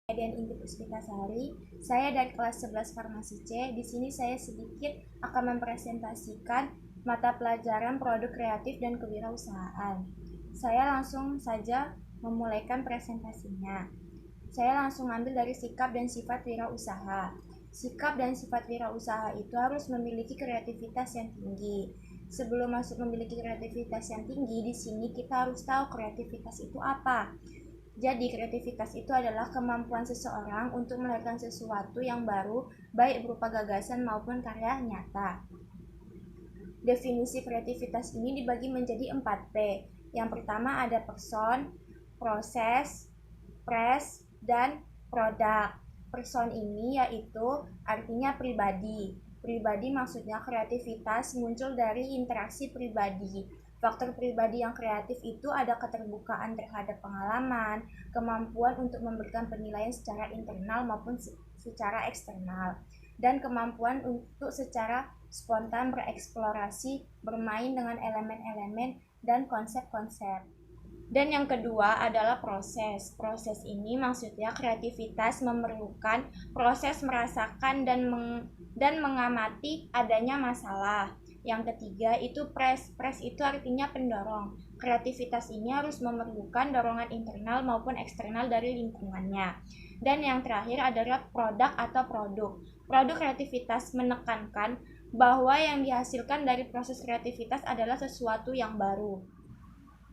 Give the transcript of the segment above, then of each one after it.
Dan Indi Puspitasari. Saya dari kelas 11 Farmasi C. Di sini saya sedikit akan mempresentasikan mata pelajaran produk kreatif dan kewirausahaan. Saya langsung saja memulaikan presentasinya. Saya langsung ambil dari sikap dan sifat wirausaha. Sikap dan sifat wirausaha itu harus memiliki kreativitas yang tinggi. Sebelum masuk memiliki kreativitas yang tinggi, di sini kita harus tahu kreativitas itu apa. Jadi, kreativitas itu adalah kemampuan seseorang untuk melahirkan sesuatu yang baru, baik berupa gagasan maupun karya nyata. Definisi kreativitas ini dibagi menjadi 4P. Yang pertama ada person, proses, press, dan produk. Person ini yaitu artinya pribadi. Pribadi maksudnya kreativitas muncul dari interaksi pribadi. Faktor pribadi yang kreatif itu ada keterbukaan terhadap pengalaman, kemampuan untuk memberikan penilaian secara internal maupun secara eksternal, dan kemampuan untuk secara spontan bereksplorasi, bermain dengan elemen-elemen dan konsep-konsep. Dan yang kedua adalah proses. Proses ini maksudnya kreativitas memerlukan proses merasakan dan mengamati adanya masalah. Yang ketiga itu press. Press itu artinya pendorong. Kreativitas ini harus memerlukan dorongan internal maupun eksternal dari lingkungannya. Dan yang terakhir adalah produk atau produk. Produk kreativitas menekankan bahwa yang dihasilkan dari proses kreativitas adalah sesuatu yang baru.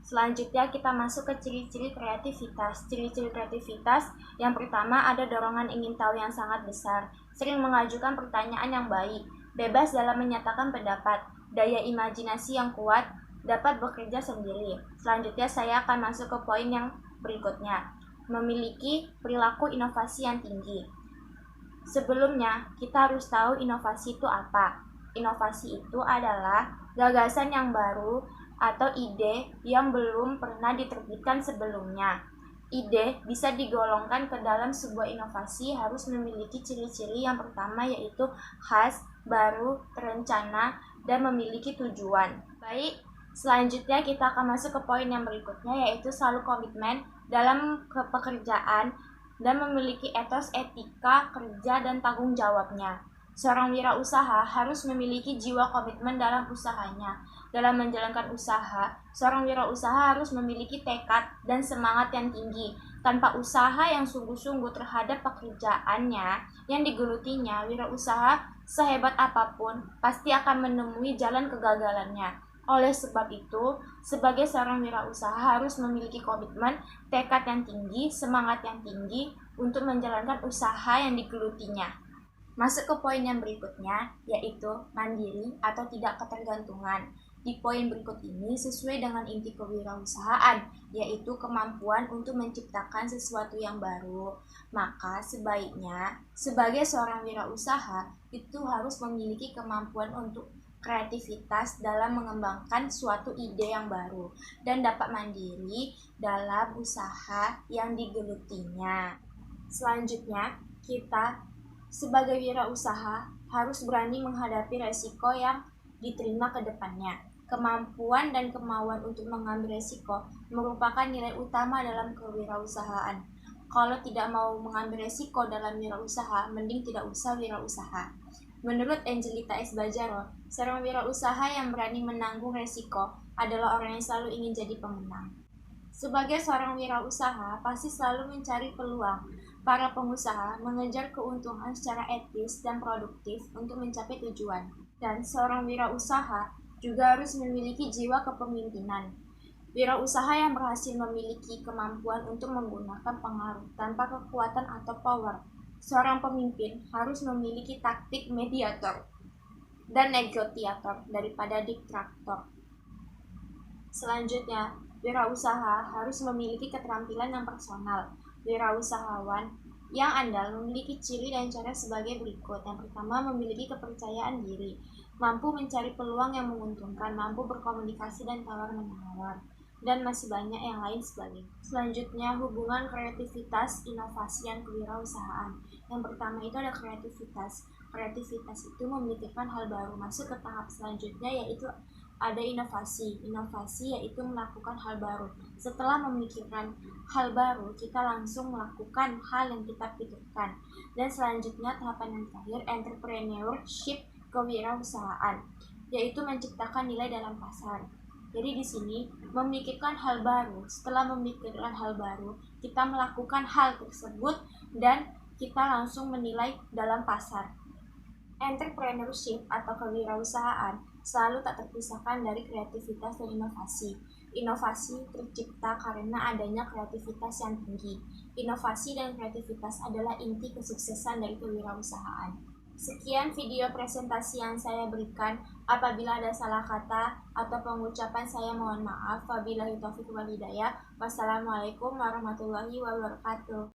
Selanjutnya kita masuk ke ciri-ciri kreativitas. Ciri-ciri kreativitas yang pertama ada dorongan ingin tahu yang sangat besar, sering mengajukan pertanyaan yang baik, bebas dalam menyatakan pendapat, daya imajinasi yang kuat, dapat bekerja sendiri. Selanjutnya saya akan masuk ke poin yang berikutnya, memiliki perilaku inovasi yang tinggi. Sebelumnya, kita harus tahu inovasi itu apa. Inovasi itu adalah gagasan yang baru atau ide yang belum pernah diterbitkan sebelumnya. Ide bisa digolongkan ke dalam sebuah inovasi harus memiliki ciri-ciri yang pertama yaitu khas, baru, terencana, dan memiliki tujuan. Baik, selanjutnya kita akan masuk ke poin yang berikutnya yaitu selalu komitmen dalam pekerjaan dan memiliki etos etika kerja dan tanggung jawabnya. Seorang wirausaha harus memiliki jiwa komitmen dalam usahanya. Dalam menjalankan usaha, seorang wirausaha harus memiliki tekad dan semangat yang tinggi. Tanpa usaha yang sungguh-sungguh terhadap pekerjaannya yang digelutinya, wirausaha sehebat apapun pasti akan menemui jalan kegagalannya. Oleh sebab itu, sebagai seorang wirausaha harus memiliki komitmen, tekad yang tinggi, semangat yang tinggi untuk menjalankan usaha yang digelutinya. Masuk ke poin yang berikutnya, yaitu mandiri atau tidak ketergantungan. Di poin berikut ini sesuai dengan inti kewirausahaan, yaitu kemampuan untuk menciptakan sesuatu yang baru. Maka sebaiknya, sebagai seorang wirausaha, itu harus memiliki kemampuan untuk kreativitas dalam mengembangkan suatu ide yang baru dan dapat mandiri dalam usaha yang digelutinya. Selanjutnya, kita sebagai wirausaha harus berani menghadapi resiko yang diterima ke depannya. Kemampuan dan kemauan untuk mengambil resiko merupakan nilai utama dalam kewirausahaan. Kalau tidak mau mengambil resiko dalam wirausaha, mending tidak usah wirausaha. Menurut Angelita S. Bajaro, seorang wirausaha yang berani menanggung resiko adalah orang yang selalu ingin jadi pemenang. Sebagai seorang wirausaha, pasti selalu mencari peluang. Para pengusaha mengejar keuntungan secara etis dan produktif untuk mencapai tujuan. Dan seorang wirausaha juga harus memiliki jiwa kepemimpinan. Wirausaha yang berhasil memiliki kemampuan untuk menggunakan pengaruh tanpa kekuatan atau power. Seorang pemimpin harus memiliki taktik mediator dan negosiator daripada diktator. Selanjutnya, wirausaha harus memiliki keterampilan yang personal. Wirausahawan yang andal memiliki ciri dan cara sebagai berikut. Yang pertama, memiliki kepercayaan diri, mampu mencari peluang yang menguntungkan, mampu berkomunikasi dan tawar-menawar, dan masih banyak yang lain sebagainya. Selanjutnya, hubungan kreativitas, inovasi, dan kewirausahaan. Yang pertama itu ada kreativitas. Kreativitas itu memikirkan hal baru. Masuk ke tahap selanjutnya yaitu ada inovasi. Inovasi yaitu melakukan hal baru. Setelah memikirkan hal baru, kita langsung melakukan hal yang kita pikirkan. Dan selanjutnya tahapan yang terakhir, entrepreneurship, kewirausahaan, yaitu menciptakan nilai dalam pasar. Jadi di sini memikirkan hal baru. Setelah memikirkan hal baru, kita melakukan hal tersebut dan kita langsung menilai dalam pasar. Entrepreneurship atau kewirausahaan selalu tak terpisahkan dari kreativitas dan inovasi. Inovasi tercipta karena adanya kreativitas yang tinggi. Inovasi dan kreativitas adalah inti kesuksesan dari kewirausahaan. Sekian video presentasi yang saya berikan. Apabila ada salah kata atau pengucapan, saya mohon maaf. Wabillahi taufiq wal hidayah. Wassalamualaikum warahmatullahi wabarakatuh.